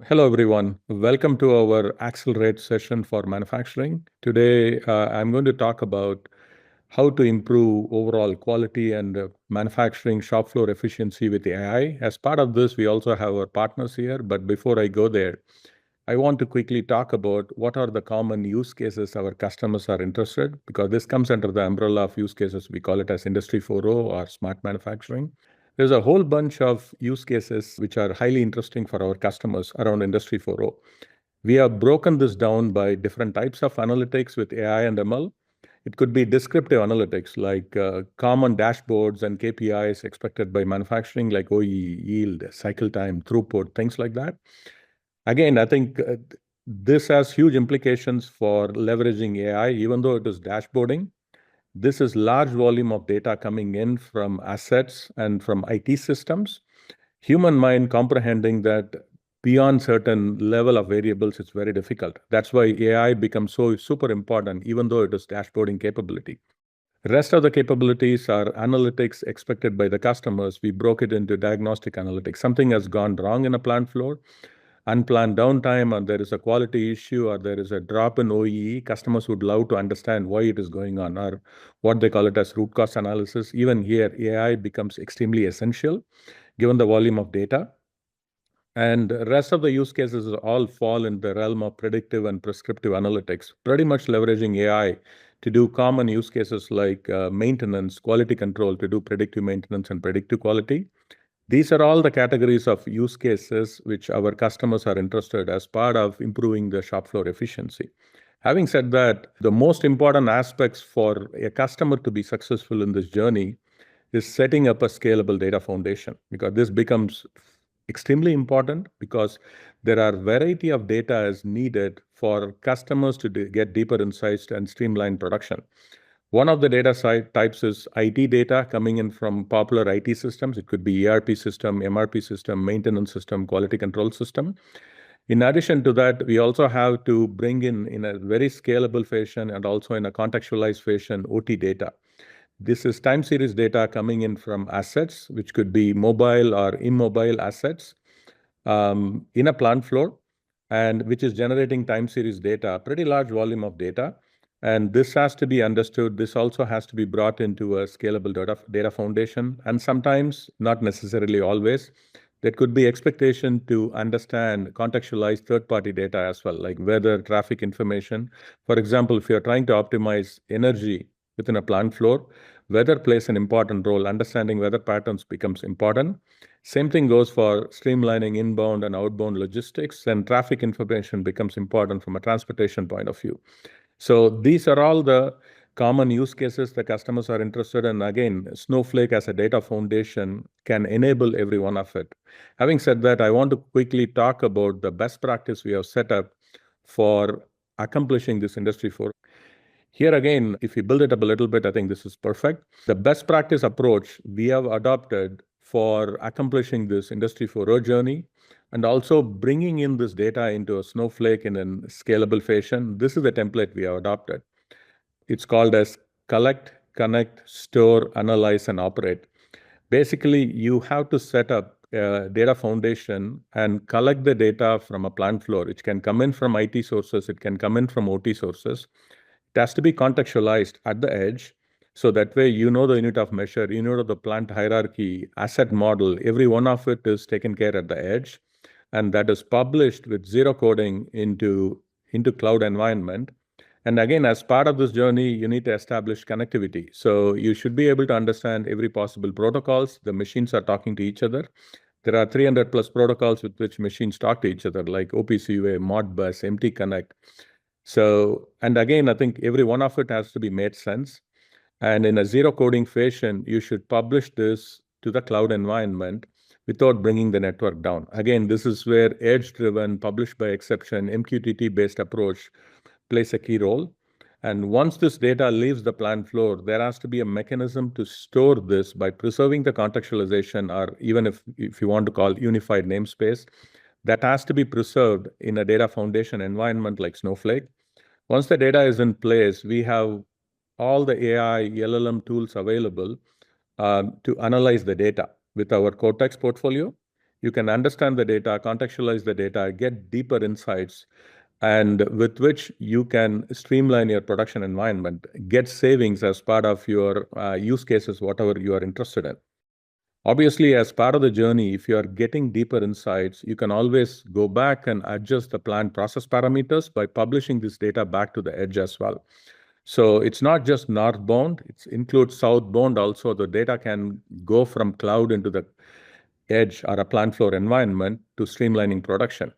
Hello, everyone. Welcome to our Accelerate session for manufacturing. Today, I'm going to talk about how to improve overall quality and manufacturing shop floor efficiency with AI. As part of this, we also have our partners here. But before I go there, I want to quickly talk about what are the common use cases our customers are interested, because this comes under the umbrella of use cases. We call it as Industry 4.0 or smart manufacturing. There's a whole bunch of use cases which are highly interesting for our customers around Industry 4.0. We have broken this down by different types of analytics with AI and ML. It could be descriptive analytics like common dashboards and KPIs expected by manufacturing, like OEE, yield, cycle time, throughput, things like that. Again, I think this has huge implications for leveraging AI, even though it is dashboarding. This is large volume of data coming in from assets and from IT systems. Human mind comprehending that beyond certain level of variables is very difficult. That's why AI becomes so super important, even though it is dashboarding capability. Rest of the capabilities are analytics expected by the customers. We broke it into diagnostic analytics. Something has gone wrong in a plant floor, unplanned downtime, or there is a quality issue, or there is a drop in OEE. Customers would love to understand why it is going on, or what they call it as root cause analysis. Even here, AI becomes extremely essential given the volume of data. And the rest of the use cases all fall in the realm of predictive and prescriptive analytics, pretty much leveraging AI to do common use cases like maintenance, quality control, to do predictive maintenance and predictive quality. These are all the categories of use cases which our customers are interested as part of improving the shop floor efficiency. Having said that, the most important aspects for a customer to be successful in this journey is setting up a scalable data foundation, because this becomes extremely important because there are variety of data as needed for customers to get deeper insights and streamline production. One of the data types is IT data coming in from popular IT systems. It could be ERP system, MRP system, maintenance system, quality control system. In addition to that, we also have to bring in a very scalable fashion and also in a contextualized fashion OT data. This is time series data coming in from assets, which could be mobile or immobile assets in a plant floor, and which is generating time series data, pretty large volume of data. And this has to be understood. This also has to be brought into a scalable data foundation. And sometimes, not necessarily always, there could be expectation to understand contextualized third-party data as well, like weather, traffic information. For example, if you're trying to optimize energy within a plant floor, weather plays an important role. Understanding weather patterns becomes important. Same thing goes for streamlining inbound and outbound logistics, and traffic information becomes important from a transportation point of view. So these are all the common use cases the customers are interested in. Again, Snowflake as a data foundation can enable every one of it. Having said that, I want to quickly talk about the best practice we have set up for accomplishing this Industry 4. Here again, if we build it up a little bit, I think this is perfect. The best practice approach we have adopted for accomplishing this Industry 4.0 journey and also bringing in this data into a Snowflake in a scalable fashion, this is the template we have adopted. It's called as collect, connect, store, analyze, and operate. Basically, you have to set up a data foundation and collect the data from a plant floor. It can come in from IT sources, it can come in from OT sources. It has to be contextualized at the edge. So that way, you know the unit of measure, you know the plant hierarchy, asset model, every one of it is taken care at the edge. And that is published with zero coding into cloud environment. And again, as part of this journey, you need to establish connectivity. So you should be able to understand every possible protocols. The machines are talking to each other. There are 300 plus protocols with which machines talk to each other, like OPC-UA, Modbus, MT Connect. So, and again, I think every one of it has to be made sense. And in a zero coding fashion, you should publish this to the cloud environment without bringing the network down. Again, this is where edge-driven, publish by exception, MQTT-based approach plays a key role. And once this data leaves the plant floor, there has to be a mechanism to store this by preserving the contextualization, or even if you want to call unified namespace, that has to be preserved in a data foundation environment like Snowflake. Once the data is in place, we have all the AI, LLM tools available to analyze the data with our Cortex portfolio. You can understand the data, contextualize the data, get deeper insights, and with which you can streamline your production environment, get savings as part of your use cases, whatever you are interested in. Obviously, as part of the journey, if you are getting deeper insights, you can always go back and adjust the planned process parameters by publishing this data back to the edge as well. So it's not just northbound, it includes southbound also. The data can go from cloud into the edge or a plant floor environment to streamlining production.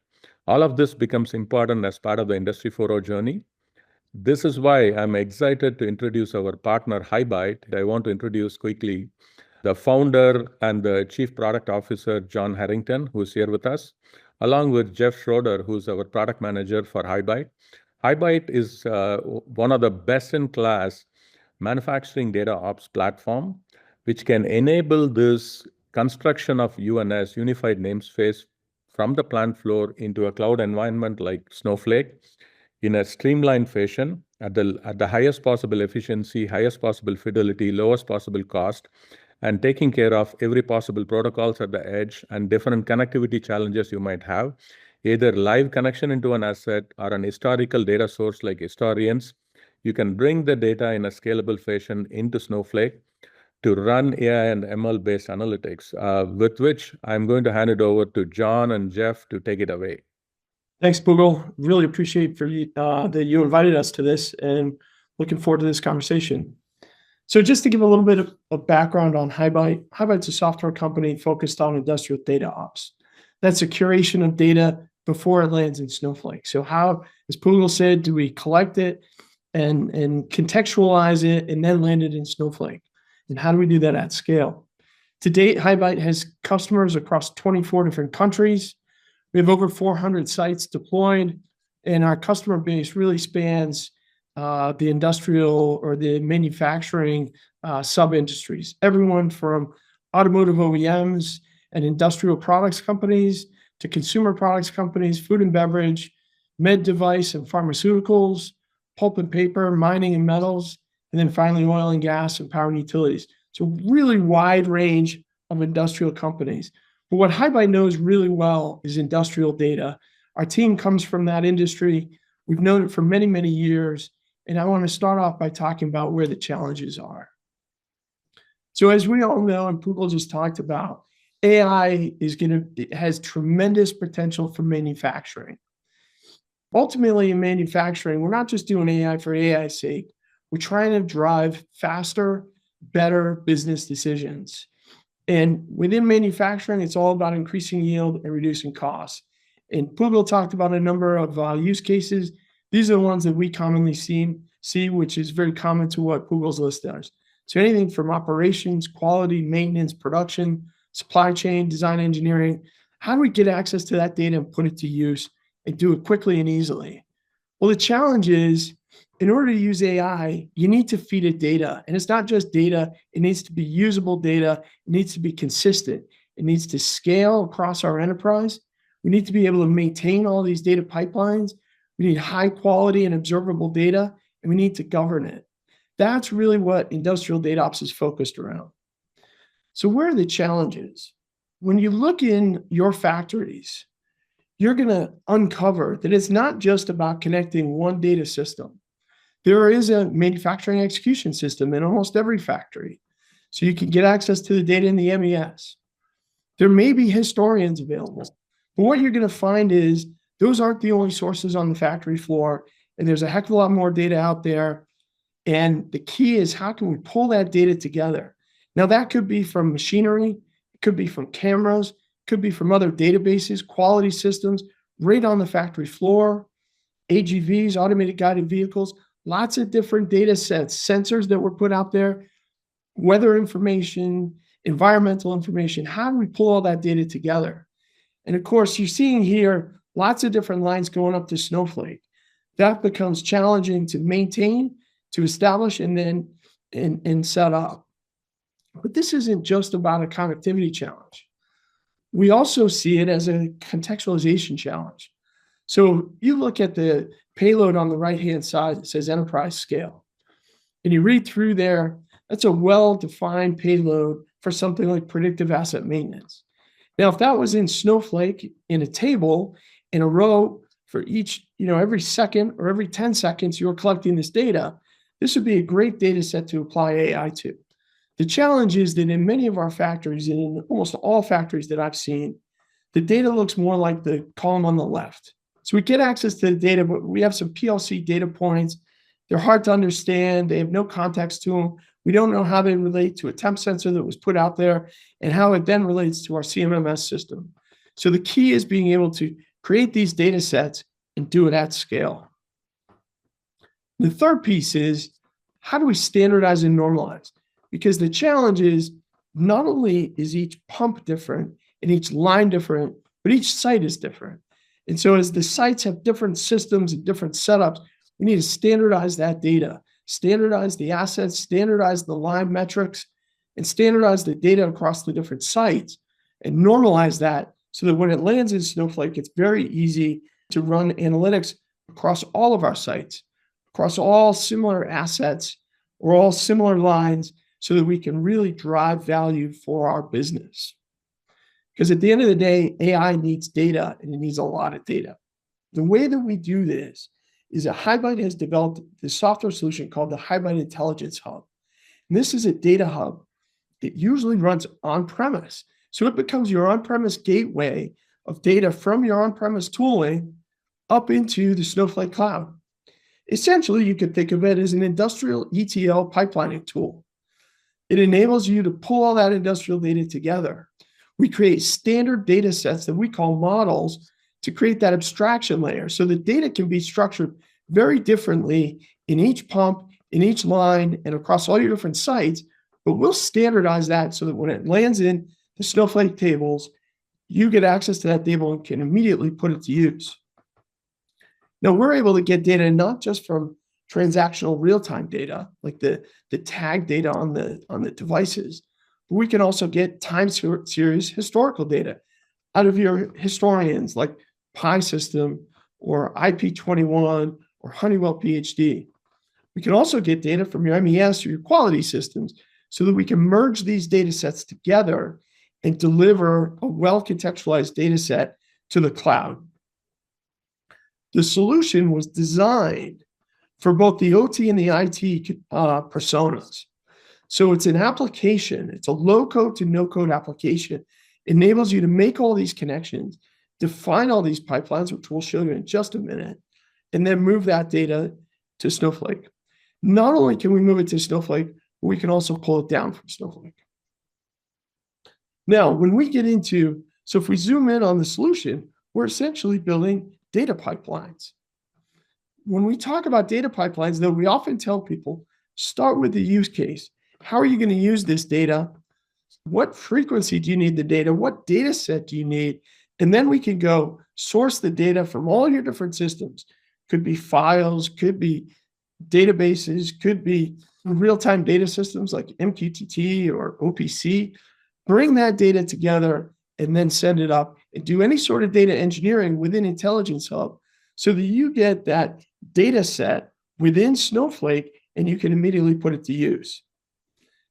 All of this becomes important as part of the Industry 4.0 journey. This is why I'm excited to introduce our partner, HighByte. I want to introduce quickly the founder and the Chief Product Officer, John Harrington, who's here with us, along with Jeff Schroeder, who's our product manager for HighByte. HighByte is one of the best-in-class manufacturing data ops platform, which can enable this construction of UNS, Unified Namespace, from the plant floor into a cloud environment like Snowflake in a streamlined fashion at the highest possible efficiency, highest possible fidelity, lowest possible cost, and taking care of every possible protocols at the edge and different connectivity challenges you might have, either live connection into an asset or an historical data source like historians. You can bring the data in a scalable fashion into Snowflake to run AI and ML-based analytics, with which I'm going to hand it over to John and Jeff to take it away. Thanks, Pugal. Really appreciate that you invited us to this, and looking forward to this conversation. So just to give a little bit of background on HighByte, HighByte's a software company focused on industrial DataOps. That's a curation of data before it lands in Snowflake. So how, as Pugal said, do we collect it and contextualize it and then land it in Snowflake? And how do we do that at scale? To date, HighByte has customers across 24 different countries. We have over 400 sites deployed, and our customer base really spans the industrial or the manufacturing sub-industries. Everyone from automotive OEMs and industrial products companies to consumer products companies, food and beverage, med device and pharmaceuticals, pulp and paper, mining and metals, and then finally oil and gas and power and utilities. So really wide range of industrial companies. But what HighByte knows really well is industrial data. Our team comes from that industry. We've known it for many, many years. And I want to start off by talking about where the challenges are. So as we all know, and Pugal just talked about, AI has tremendous potential for manufacturing. Ultimately, in manufacturing, we're not just doing AI for AI's sake. We're trying to drive faster, better business decisions. And within manufacturing, it's all about increasing yield and reducing costs. And Pugal talked about a number of use cases. These are the ones that we commonly see, which is very common to what Pugal's list does. So anything from operations, quality, maintenance, production, supply chain, design, engineering. How do we get access to that data and put it to use and do it quickly and easily? Well, the challenge is, in order to use AI, you need to feed it data. And it's not just data. It needs to be usable data. It needs to be consistent. It needs to scale across our enterprise. We need to be able to maintain all these data pipelines. We need high quality and observable data, and we need to govern it. That's really what industrial DataOps is focused around. So where are the challenges? When you look in your factories, you're going to uncover that it's not just about connecting one data system. There is a manufacturing execution system in almost every factory. So you can get access to the data in the MES. There may be historians available. But what you're going to find is those aren't the only sources on the factory floor. And there's a heck of a lot more data out there. And the key is, how can we pull that data together? Now, that could be from machinery. It could be from cameras. It could be from other databases, quality systems, right on the factory floor, AGVs, automated guided vehicles. Lots of different data sets, sensors that were put out there, weather information, environmental information. How do we pull all that data together? And of course, you're seeing here lots of different lines going up to Snowflake. That becomes challenging to maintain, to establish, and then set up. But this isn't just about a connectivity challenge. We also see it as a contextualization challenge. So you look at the payload on the right-hand side, it says enterprise scale. And you read through there, that's a well-defined payload for something like predictive asset maintenance. Now, if that was in Snowflake in a table in a row for each, every second or every 10 seconds, you're collecting this data, this would be a great data set to apply AI to. The challenge is that in many of our factories, and in almost all factories that I've seen, the data looks more like the column on the left. So we get access to the data, but we have some PLC data points. They're hard to understand. They have no context to them. We don't know how they relate to a temp sensor that was put out there and how it then relates to our CMMS system. So the key is being able to create these data sets and do it at scale. The third piece is, how do we standardize and normalize? Because the challenge is, not only is each pump different and each line different, but each site is different. And so as the sites have different systems and different setups, we need to standardize that data, standardize the assets, standardize the line metrics, and standardize the data across the different sites and normalize that so that when it lands in Snowflake, it's very easy to run analytics across all of our sites, across all similar assets or all similar lines, so that we can really drive value for our business. Because at the end of the day, AI needs data, and it needs a lot of data. The way that we do this is that HighByte has developed this software solution called the HighByte Intelligence Hub. And this is a data hub that usually runs on-premise. So it becomes your on-premise gateway of data from your on-premise tooling up into the Snowflake cloud. Essentially, you could think of it as an industrial ETL pipelining tool. It enables you to pull all that industrial data together. We create standard data sets that we call models to create that abstraction layer so the data can be structured very differently in each pump, in each line, and across all your different sites. But we'll standardize that so that when it lands in the Snowflake tables, you get access to that table and can immediately put it to use. Now, we're able to get data not just from transactional real-time data, like the tag data on the devices, but we can also get time series historical data out of your historians like Pi System or IP21 or Honeywell PhD. We can also get data from your MES or your quality systems so that we can merge these data sets together and deliver a well-contextualized data set to the cloud. The solution was designed for both the OT and the IT personas. So it's an application. It's a low-code to no-code application. It enables you to make all these connections, define all these pipelines, which we'll show you in just a minute, and then move that data to Snowflake. Not only can we move it to Snowflake, but we can also pull it down from Snowflake. Now, when we get into, so if we zoom in on the solution, we're essentially building data pipelines. When we talk about data pipelines, though, we often tell people, start with the use case. How are you going to use this data? What frequency do you need the data? What data set do you need? And then we can go source the data from all your different systems. Could be files, could be databases, could be real-time data systems like MQTT or OPC. Bring that data together and then send it up and do any sort of data engineering within Intelligence Hub so that you get that data set within Snowflake and you can immediately put it to use.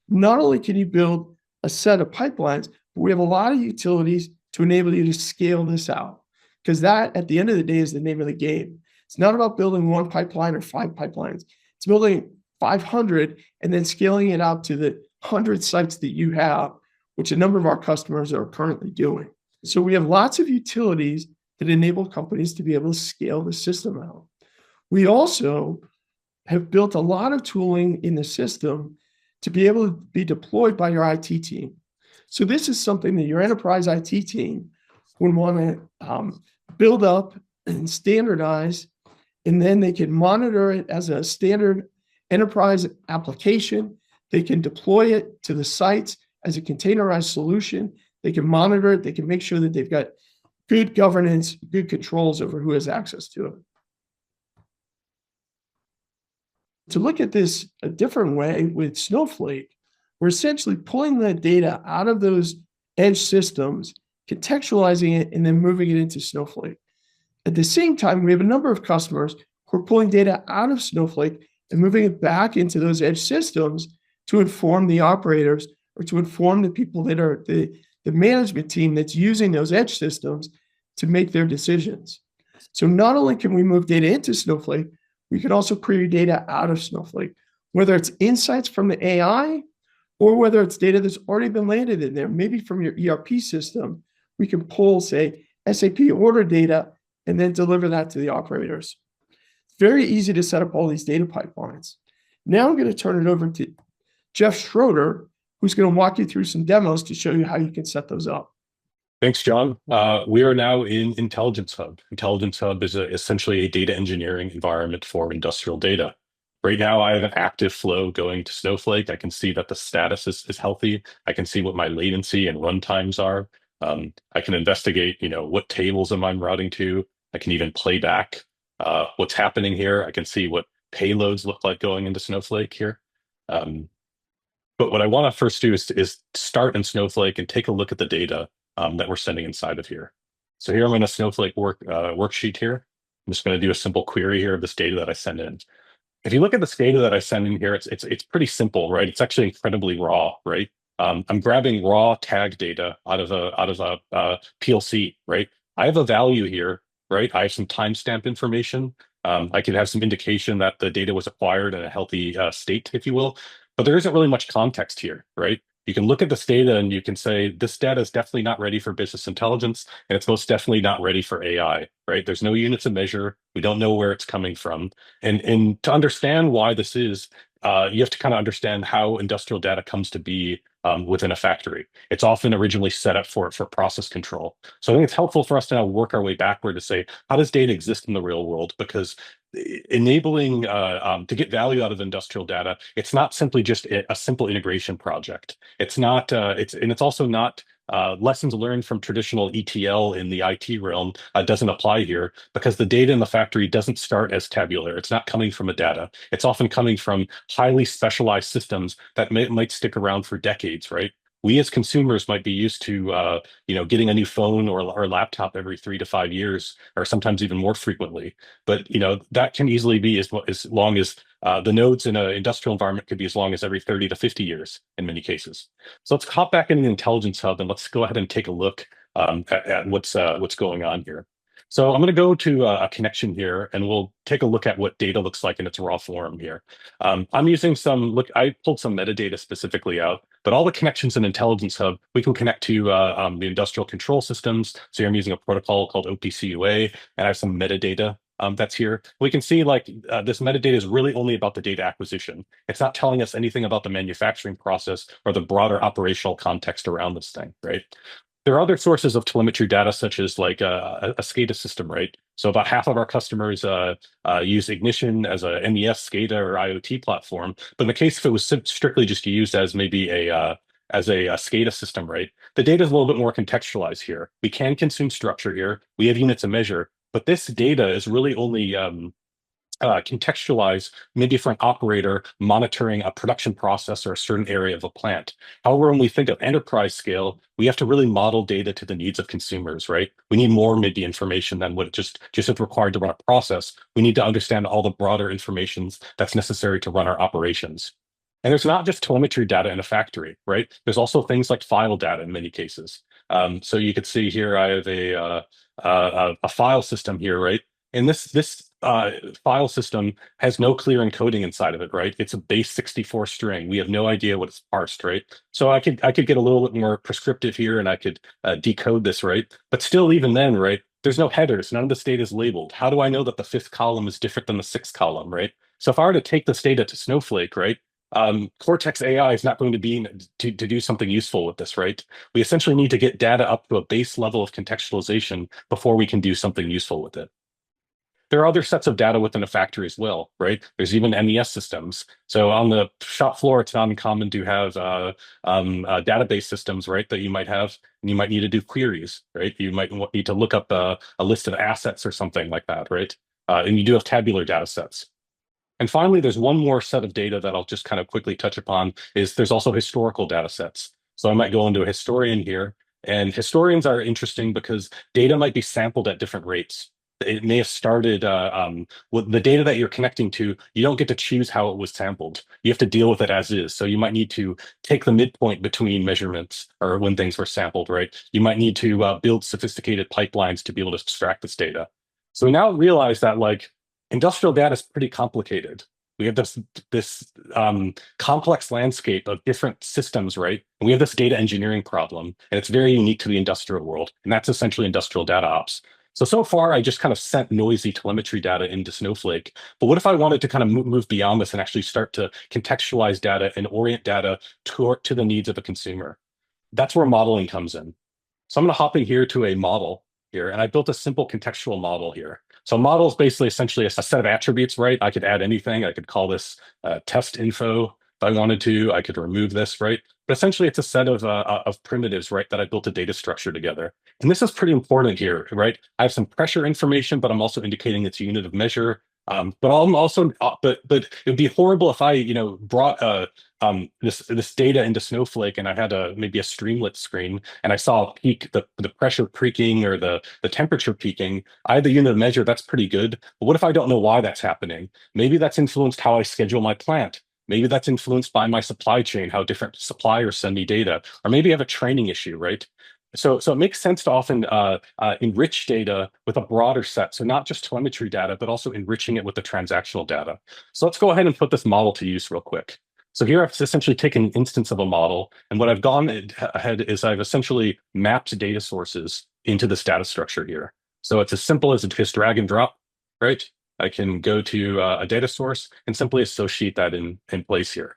Not only can you build a set of pipelines, but we have a lot of utilities to enable you to scale this out, because that, at the end of the day, is the name of the game. It's not about building one pipeline or 5 pipelines. It's building 500 and then scaling it out to the 100 sites that you have, which a number of our customers are currently doing. So we have lots of utilities that enable companies to be able to scale the system out. We also have built a lot of tooling in the system to be able to be deployed by your IT team. So this is something that your enterprise IT team would want to build up and standardize, and then they can monitor it as a standard enterprise application. They can deploy it to the sites as a containerized solution. They can monitor it. They can make sure that they've got good governance, good controls over who has access to it. To look at this a different way with Snowflake, we're essentially pulling that data out of those edge systems, contextualizing it, and then moving it into Snowflake. At the same time, we have a number of customers who are pulling data out of Snowflake and moving it back into those edge systems to inform the operators or to inform the people that are the the management team that's using those edge systems to make their decisions. So not only can we move data into Snowflake, we can also query data out of Snowflake, whether it's insights from the AI or whether it's data that's already been landed in there, maybe from your ERP system. We can pull, say, SAP order data and then deliver that to the operators. Very easy to set up all these data pipelines. Now I'm going to turn it over to Jeff Schroeder, who's going to walk you through some demos to show you how you can set those up. Thanks, John. We are now in Intelligence Hub. Intelligence Hub is essentially a data engineering environment for industrial data. Right now, I have an active flow going to Snowflake. I can see that the status is healthy. I can see what my latency and run times are. I can investigate, what tables am I routing to. I can even play back what's happening here. I can see what payloads look like going into Snowflake here. But what I want to first do is start in Snowflake and take a look at the data that we're sending inside of here. So here I'm in a Snowflake worksheet here. I'm just going to do a simple query here of this data that I send in. If you look at this data that I send in here, it's pretty simple, right? It's actually incredibly raw, right? I'm grabbing raw tag data out of a PLC, right? I have a value here, right? I have some timestamp information. I could have some indication that the data was acquired in a healthy state, if you will, but there isn't really much context here, right? You can look at this data and you can say, this data is definitely not ready for business intelligence, and it's most definitely not ready for AI, right? There's no units of measure. We don't know where it's coming from. And to understand why this is, you have to kind of understand how industrial data comes to be within a factory. It's often originally set up for process control. So I think it's helpful for us to now work our way backward to say, how does data exist in the real world? Because enabling to get value out of industrial data, it's not simply just a simple integration project. It's not, it's also not lessons learned from traditional ETL in the IT realm doesn't apply here, because the data in the factory doesn't start as tabular. It's not coming from a data. It's often coming from highly specialized systems that might stick around for decades, right? We as consumers might be used to, getting a new phone or laptop every 3 to 5 years, or sometimes even more frequently. But that can easily be as long as the nodes in an industrial environment could be as long as every 30 to 50 years in many cases. So let's hop back into the Intelligence Hub and let's go ahead and take a look at what's going on here. So I'm going to go to a connection here, and we'll take a look at what data looks like in its raw form here. I'm using I pulled some metadata specifically out, but all the connections in Intelligence Hub, we can connect to the industrial control systems. So here I'm using a protocol called OPC-UA, and I have some metadata that's here. We can see this metadata is really only about the data acquisition. It's not telling us anything about the manufacturing process or the broader operational context around this thing, right? There are other sources of telemetry data, such as a SCADA system, right? So about half of our customers use Ignition as a MES, SCADA, or IoT platform. But in the case if it was strictly just used as maybe a SCADA system, right? The data is a little bit more contextualized here. We can consume structure here. We have units of measure, but this data is really only contextualize maybe for an operator monitoring a production process or a certain area of a plant. However, when we think of enterprise scale, we have to really model data to the needs of consumers, right? We need more maybe information than what just is required to run a process. We need to understand all the broader information that's necessary to run our operations. And there's not just telemetry data in a factory, right? There's also things like file data in many cases. So you could see here, I have a file system here, right? And this file system has no clear encoding inside of it, right? It's a base 64 string. We have no idea what it's parsed, right? So I could get a little bit more prescriptive here, and I could decode this, right? But still, even then, right? There's no headers. None of this data is labeled. How do I know that the 5th column is different than the 6th column, right? So if I were to take this data to Snowflake, right? Cortex AI is not going to be to do something useful with this, right? We essentially need to get data up to a base level of contextualization before we can do something useful with it. There are other sets of data within a factory as well, right? There's even MES systems. So on the shop floor, it's not uncommon to have database systems, right, that you might have, and you might need to do queries, right? You might need to look up a list of assets or something like that, right? And you do have tabular data sets. And finally, there's one more set of data that I'll just kind of quickly touch upon, is there's also historical data sets. So I might go into a historian here, and historians are interesting because data might be sampled at different rates. It may have started with the data that you're connecting to. You don't get to choose how it was sampled. You have to deal with it as is. So you might need to take the midpoint between measurements or when things were sampled, right? You might need to build sophisticated pipelines to be able to extract this data. So we now realize that like industrial data is pretty complicated. We have this complex landscape of different systems, right? And we have this data engineering problem, and it's very unique to the industrial world, and that's essentially industrial data ops. So far, I just kind of sent noisy telemetry data into Snowflake. But what if I wanted to kind of move beyond this and actually start to contextualize data and orient data to the needs of a consumer? That's where modeling comes in. So I'm going to hop in here to a model here, and I built a simple contextual model here. So a model is basically essentially a set of attributes, right? I could add anything. I could call this test info if I wanted to. I could remove this, right? But essentially, it's a set of primitives, right, that I built a data structure together. And this is pretty important here, right? I have some pressure information, but I'm also indicating it's a unit of measure. But I'm also, but it would be horrible if I, brought this data into Snowflake and I had maybe a Streamlit screen and I saw a peak, the pressure peaking or the temperature peaking. I had the unit of measure, that's pretty good. But what if I don't know why that's happening? Maybe that's influenced how I schedule my plant. Maybe that's influenced by my supply chain, how different suppliers send me data, or maybe I have a training issue, right? So it makes sense to often enrich data with a broader set. So not just telemetry data, but also enriching it with the transactional data. So let's go ahead and put this model to use real quick. So here I've essentially taken an instance of a model. And what I've gone ahead is I've essentially mapped data sources into this data structure here. So it's as simple as just drag and drop, right? I can go to a data source and simply associate that in place here.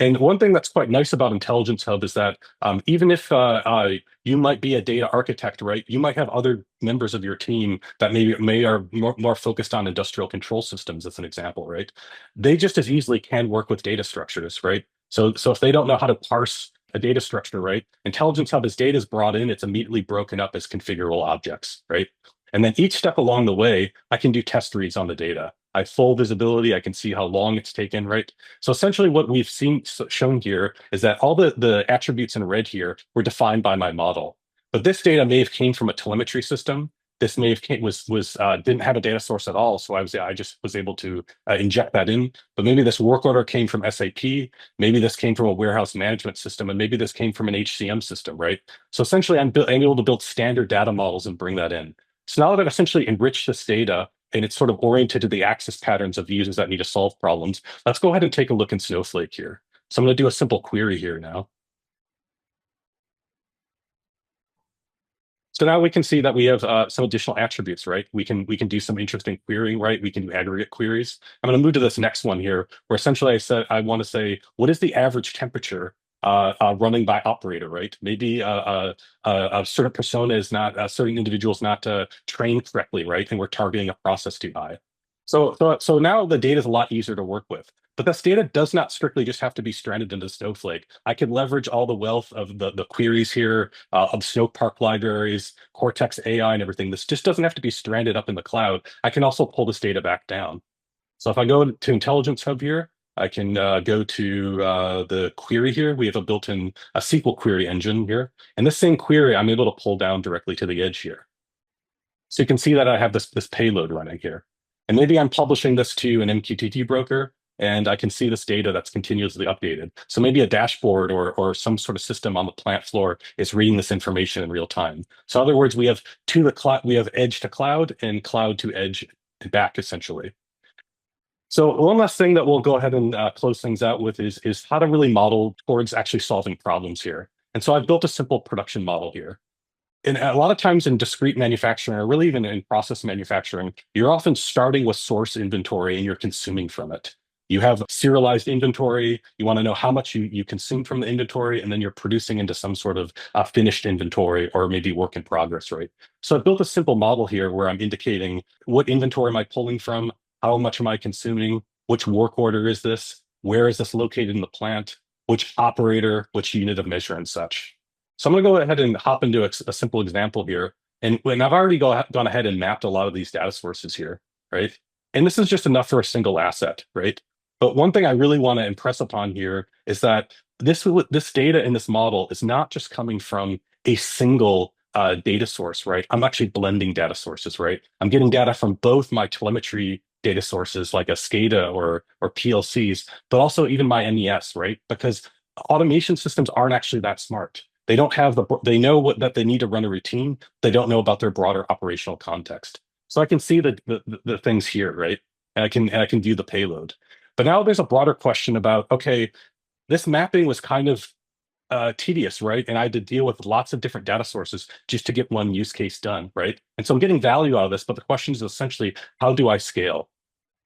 And one thing that's quite nice about Intelligence Hub is that even if you might be a data architect, right, you might have other members of your team that may are more focused on industrial control systems, as an example, right? They just as easily can work with data structures, right? So if they don't know how to parse a data structure, right, Intelligence Hub, as data is brought in, it's immediately broken up as configurable objects, right? And then each step along the way, I can do test reads on the data. I have full visibility. I can see how long it's taken, right? So essentially what we've shown here is that all the attributes in red here were defined by my model. But this data may have came from a telemetry system. This may have didn't have a data source at all. So I just was able to inject that in. But maybe this work order came from SAP. Maybe this came from a warehouse management system. And maybe this came from an HCM system, right? So essentially I'm able to build standard data models and bring that in. So now that I've essentially enriched this data and it's sort of oriented to the access patterns of users that need to solve problems, let's go ahead and take a look in Snowflake here. So I'm going to do a simple query here now. So now we can see that we have some additional attributes, right? We can do some interesting querying, right? We can do aggregate queries. I'm going to move to this next one here, where essentially I want to say, what is the average temperature running by operator, right? Maybe a certain persona is not, a certain individual is not trained correctly, right? And we're targeting a process too high. So now the data is a lot easier to work with. But this data does not strictly just have to be stranded into Snowflake. I could leverage all the wealth of the queries here, of Snowpark libraries, Cortex AI and everything. This just doesn't have to be stranded up in the cloud. I can also pull this data back down. So if I go to Intelligence Hub here, I can go to the query here. We have a built-in SQL query engine here. And this same query, I'm able to pull down directly to the edge here. So you can see that I have this payload running here. And maybe I'm publishing this to an MQTT broker, and I can see this data that's continuously updated. So maybe a dashboard or some sort of system on the plant floor is reading this information in real time. So in other words, we have edge to cloud and cloud to edge and back, essentially. So one last thing that we'll go ahead and close things out with is how to really model towards actually solving problems here. And so I've built a simple production model here. And a lot of times in discrete manufacturing, or really even in process manufacturing, you're often starting with source inventory and you're consuming from it. You have serialized inventory. You want to know how much you consume from the inventory, and then you're producing into some sort of finished inventory or maybe work in progress, right? So I built a simple model here where I'm indicating what inventory am I pulling from, how much am I consuming, which work order is this, where is this located in the plant, which operator, which unit of measure and such. So I'm going to go ahead and hop into a simple example here. And I've already gone ahead and mapped a lot of these data sources here, right? And this is just enough for a single asset, right? But one thing I really want to impress upon here is that this data in this model is not just coming from a single data source, right, I'm actually blending data sources, right? I'm getting data from both my telemetry data sources like a SCADA or PLCs, but also even my MES, right? Because automation systems aren't actually that smart. They don't have they know that they need to run a routine. They don't know about their broader operational context. So I can see the things here, right? And I can view the payload. But now there's a broader question about, okay, this mapping was kind of tedious, right? And I had to deal with lots of different data sources just to get one use case done, right? And so I'm getting value out of this, but the question is essentially, how do I scale?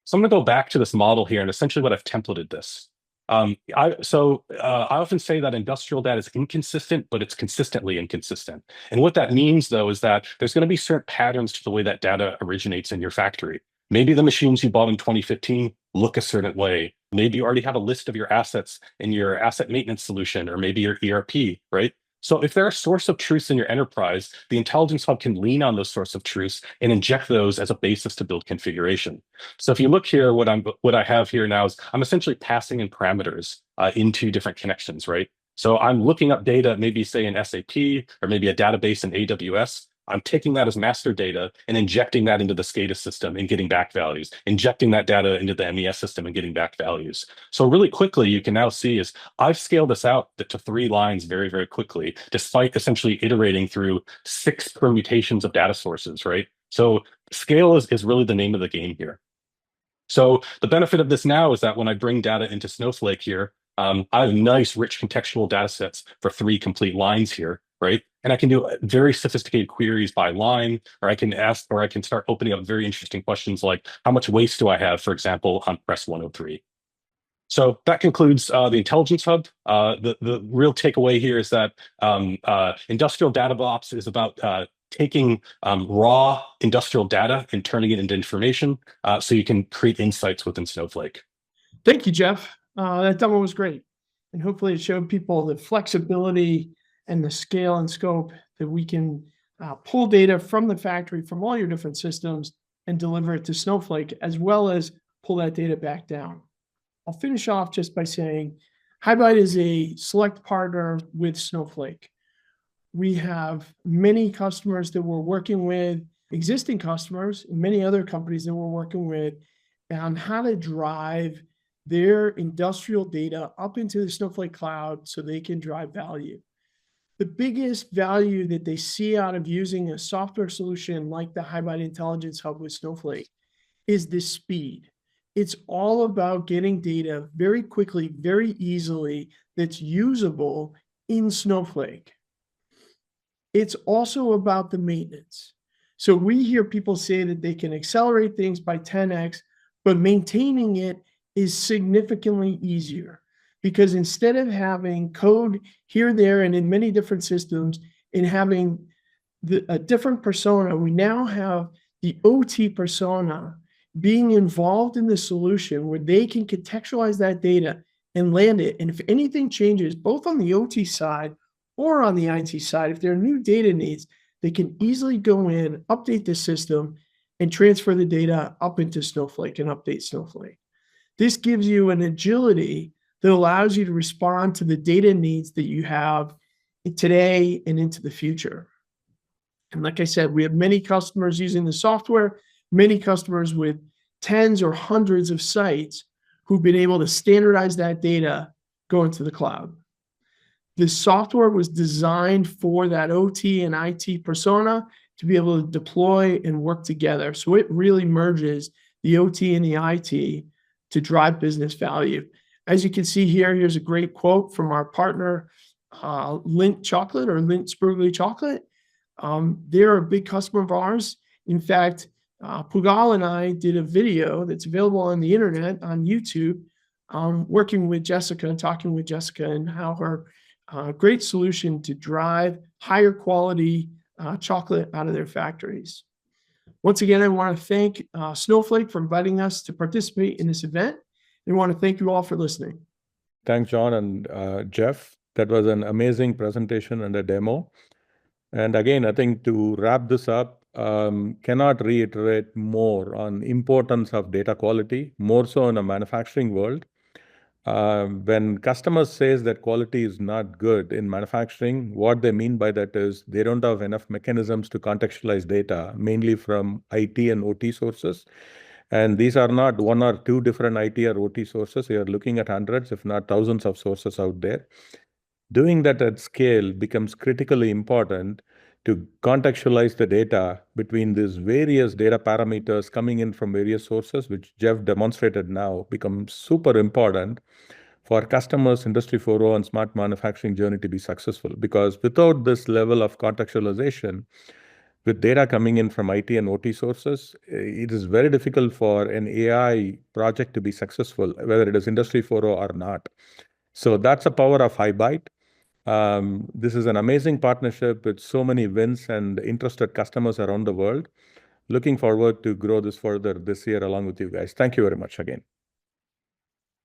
So I'm going to go back to this model here, and essentially what I've templated this. I often say that industrial data is inconsistent, but it's consistently inconsistent. And what that means, though, is that there's going to be certain patterns to the way that data originates in your factory. Maybe the machines you bought in 2015 look a certain way. Maybe you already have a list of your assets in your asset maintenance solution, or maybe your ERP, right? So if there are source of truths in your enterprise, the Intelligence Hub can lean on those source of truths and inject those as a basis to build configuration. So if you look here, what I have here now is I'm essentially passing in parameters into different connections, right? So I'm looking up data, maybe say in SAP or maybe a database in AWS. I'm taking that as master data and injecting that into the SCADA system and getting back values, injecting that data into the MES system and getting back values. So really quickly, you can now see is I've scaled this out to 3 lines very, very quickly, despite essentially iterating through 6 permutations of data sources, right? So scale is really the name of the game here. So the benefit of this now is that when I bring data into Snowflake here, I have nice, rich contextual data sets for 3 complete lines here, right? And I can do very sophisticated queries by line, or I can start opening up very interesting questions like, how much waste do I have, for example, on press 103? So that concludes the Intelligence Hub. The real takeaway here is that Industrial DataOps is about taking raw industrial data and turning it into information so you can create insights within Snowflake. Thank you, Jeff. That demo was great. And hopefully it showed people the flexibility and the scale and scope that we can pull data from the factory, from all your different systems, and deliver it to Snowflake, as well as pull that data back down. I'll finish off just by saying HighByte is a select partner with Snowflake. We have many customers that we're working with, existing customers, and many other companies that we're working with on how to drive their industrial data up into the Snowflake cloud so they can drive value. The biggest value that they see out of using a software solution like the HighByte Intelligence Hub with Snowflake is the speed. It's all about getting data very quickly, very easily, that's usable in Snowflake. It's also about the maintenance. So we hear people say that they can accelerate things by 10x, but maintaining it is significantly easier, because instead of having code here, there, and in many different systems and having a different persona, we now have the OT persona being involved in the solution where they can contextualize that data and land it. And if anything changes, both on the OT side or on the IT side, if there are new data needs, they can easily go in, update the system, and transfer the data up into Snowflake and update Snowflake. This gives you an agility that allows you to respond to the data needs that you have today and into the future. And like I said, we have many customers using the software, many customers with tens or hundreds of sites who've been able to standardize that data going to the cloud. This software was designed for that OT and IT persona to be able to deploy and work together. So it really merges the OT and the IT to drive business value. As you can see here, here's a great quote from our partner, Lindt Chocolate or Lindt Sprugly Chocolate. They're a big customer of ours. In fact, Pugal and I did a video that's available on the internet on YouTube, working with Jessica and talking with Jessica and how her great solution to drive higher quality chocolate out of their factories. Once again, I want to thank Snowflake for inviting us to participate in this event. And I want to thank you all for listening. Thanks, John and Jeff. That was an amazing presentation and a demo. And again, I think to wrap this up, cannot reiterate more on importance of data quality, more so in a manufacturing world. When customers says that quality is not good in manufacturing, what they mean by that is they don't have enough mechanisms to contextualize data, mainly from IT and OT sources. And these are not one or two different IT or OT sources. You are looking at hundreds, if not thousands of sources out there. Doing that at scale becomes critically important to contextualize the data between these various data parameters coming in from various sources, which Jeff demonstrated now, becomes super important for customers, Industry 4.0 and smart manufacturing journey to be successful. Because without this level of contextualization, with data coming in from IT and OT sources, it is very difficult for an AI project to be successful, whether it is Industry 4.0 or not. So that's the power of HighByte. This is an amazing partnership with so many wins and interested customers around the world. Looking forward to grow this further this year along with you guys. Thank you very much again.